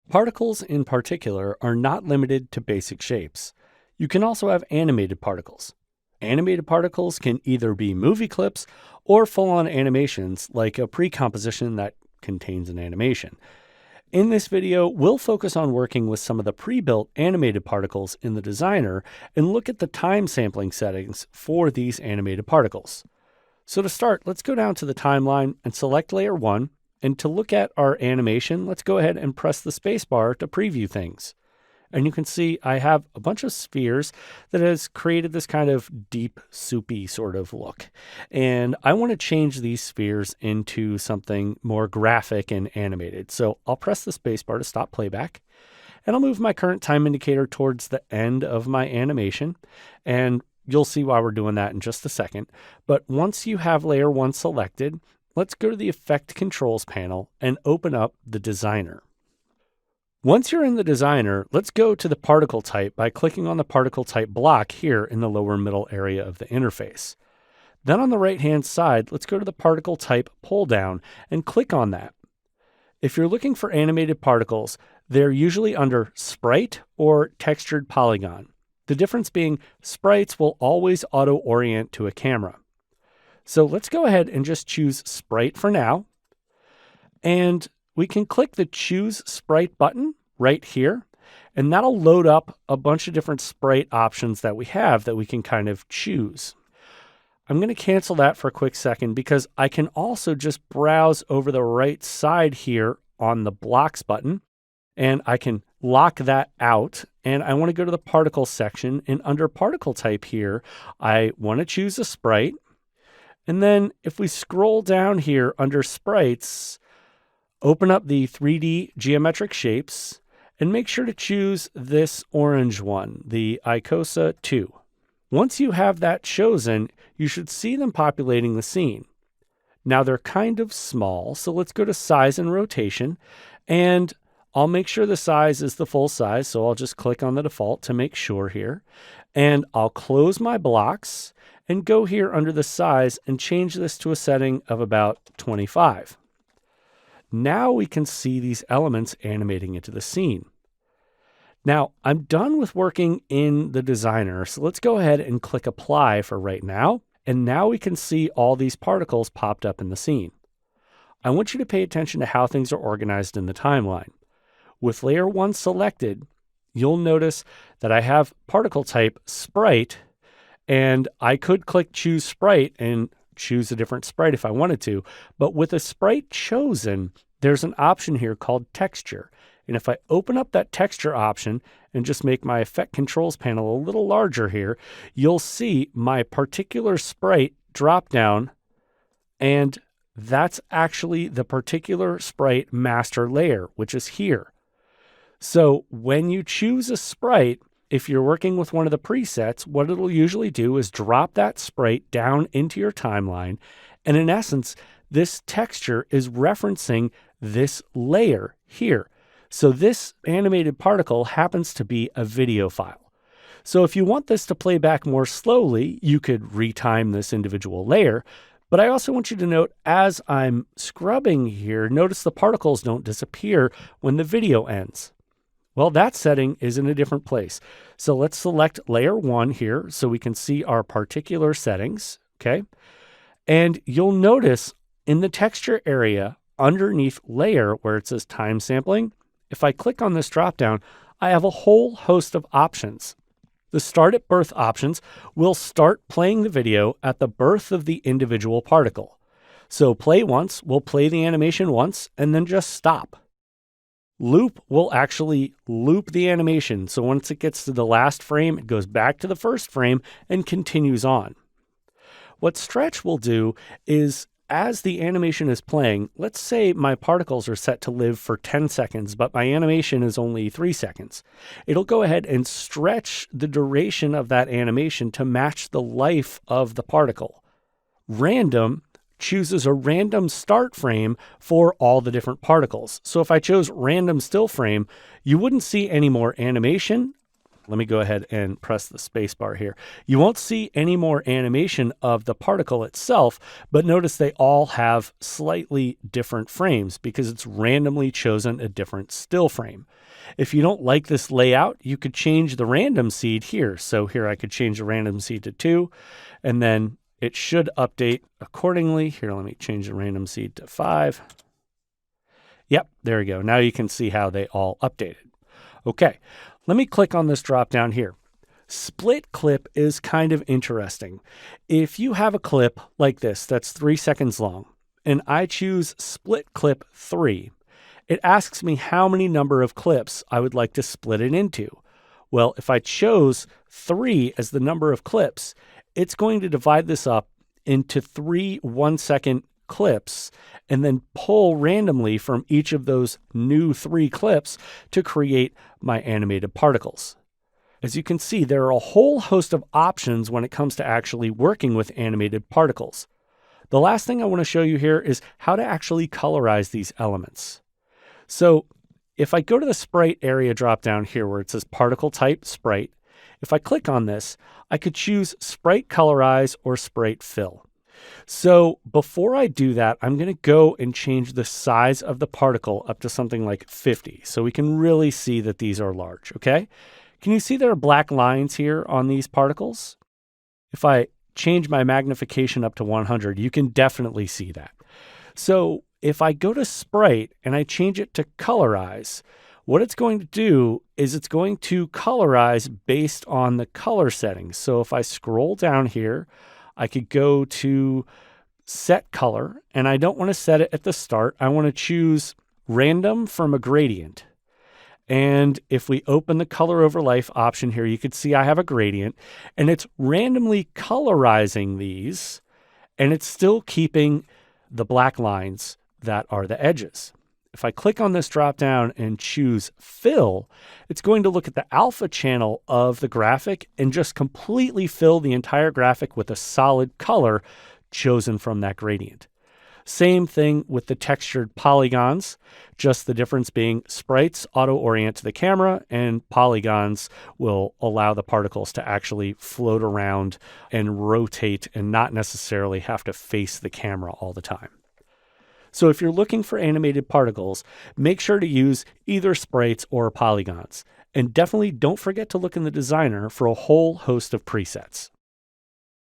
Particles in particular are not limited to basic shapes. You can also have animated particles. Animated particles can either be movie clips or full-on animations like a pre-composition that contains an animation. In this video, we'll focus on working with some of the pre-built animated particles in the designer and look at the time sampling settings for these animated particles. So to start, let's go down to the timeline and select layer 1. And to look at our animation, let's go ahead and press the spacebar to preview things. And you can see I have a bunch of spheres that has created this kind of deep, soupy sort of look. And I want to change these spheres into something more graphic and animated. So I'll press the spacebar to stop playback. And I'll move my current time indicator towards the end of my animation. And you'll see why we're doing that in just a second. But once you have layer 1 selected, let's go to the Effect Controls panel and open up the Designer. Once you're in the Designer, let's go to the particle type by clicking on the particle type block here in the lower middle area of the interface. Then on the right-hand side, let's go to the particle type pull down and click on that. If you're looking for animated particles, they're usually under Sprite or Textured Polygon. The difference being sprites will always auto-orient to a camera. So let's go ahead and just choose Sprite for now. And we can click the Choose Sprite button right here, and that'll load up a bunch of different sprite options that we have that we can kind of choose. I'm going to cancel that for a quick second because I can also just browse over the right side here on the Blocks button, and I can lock that out. And I want to go to the Particle section, and under Particle Type here, I want to choose a sprite. And then if we scroll down here under Sprites, open up the 3D geometric shapes and make sure to choose this orange one, the Icosa 2. Once you have that chosen, you should see them populating the scene. Now they're kind of small, so let's go to Size and Rotation, and I'll make sure the size is the full size, so I'll just click on the default to make sure here. And I'll close my blocks and go here under the size and change this to a setting of about 25. Now we can see these elements animating into the scene. Now I'm done with working in the designer, so let's go ahead and click apply for right now. And now we can see all these particles popped up in the scene. I want you to pay attention to how things are organized in the timeline. With layer 1 selected, you'll notice that I have particle type sprite, and I could click choose sprite and choose a different sprite if I wanted to, but with a sprite chosen, there's an option here called texture. And if I open up that texture option and just make my effect controls panel a little larger here, you'll see my particular sprite drop down, and that's actually the particular sprite master layer, which is here. So when you choose a sprite, if you're working with one of the presets, what it'll usually do is drop that sprite down into your timeline. And in essence, this texture is referencing this layer here. So this animated particle happens to be a video file. So if you want this to play back more slowly, you could retime this individual layer. But I also want you to note, as I'm scrubbing here, notice the particles don't disappear when the video ends. Well, that setting is in a different place. So let's select layer 1 here so we can see our particular settings, okay? And you'll notice in the texture area underneath layer where it says time sampling, if I click on this dropdown, I have a whole host of options. The Start at Birth options will start playing the video at the birth of the individual particle. So play once will play the animation once and then just stop. Loop will actually loop the animation. So once it gets to the last frame, it goes back to the first frame and continues on. What Stretch will do is, as the animation is playing, let's say my particles are set to live for 10 seconds, but my animation is only 3 seconds. It'll go ahead and stretch the duration of that animation to match the life of the particle. Random chooses a random start frame for all the different particles. So if I chose random still frame, you wouldn't see any more animation Let me go ahead and press the space bar here. You won't see any more animation of the particle itself, but notice they all have slightly different frames because it's randomly chosen a different still frame. If you don't like this layout, you could change the random seed here. So here I could change the random seed to 2, and then it should update accordingly. Here, let me change the random seed to 5. Yep, there we go. Now you can see how they all updated. Okay, let me click on this drop down here. Split clip is kind of interesting. If you have a clip like this that's 3 seconds long, and I choose split clip 3, it asks me how many number of clips I would like to split it into. Well, if I chose 3 as the number of clips, it's going to divide this up into 3 1-second clips and then pull randomly from each of those new 3 clips to create my animated particles. As you can see, there are a whole host of options when it comes to actually working with animated particles. The last thing I want to show you here is how to actually colorize these elements. So if I go to the sprite area drop down here where it says particle type sprite, if I click on this, I could choose sprite colorize or sprite fill. So before I do that, I'm going to go and change the size of the particle up to something like 50. So we can really see that these are large, okay? Can you see there are black lines here on these particles? If I change my magnification up to 100, you can definitely see that. So if I go to sprite and I change it to colorize, what it's going to do is it's going to colorize based on the color settings. So if I scroll down here, I could go to set color, and I don't want to set it at the start. I want to choose random from a gradient. And if we open the color over life option here, you can see I have a gradient, and it's randomly colorizing these, and it's still keeping the black lines that are the edges. If I click on this drop down and choose fill, it's going to look at the alpha channel of the graphic and just completely fill the entire graphic with a solid color chosen from that gradient. Same thing with the textured polygons, just the difference being sprites auto-orient to the camera and polygons will allow the particles to actually float around and rotate and not necessarily have to face the camera all the time. So if you're looking for animated particles, make sure to use either sprites or polygons. And definitely don't forget to look in the designer for a whole host of presets.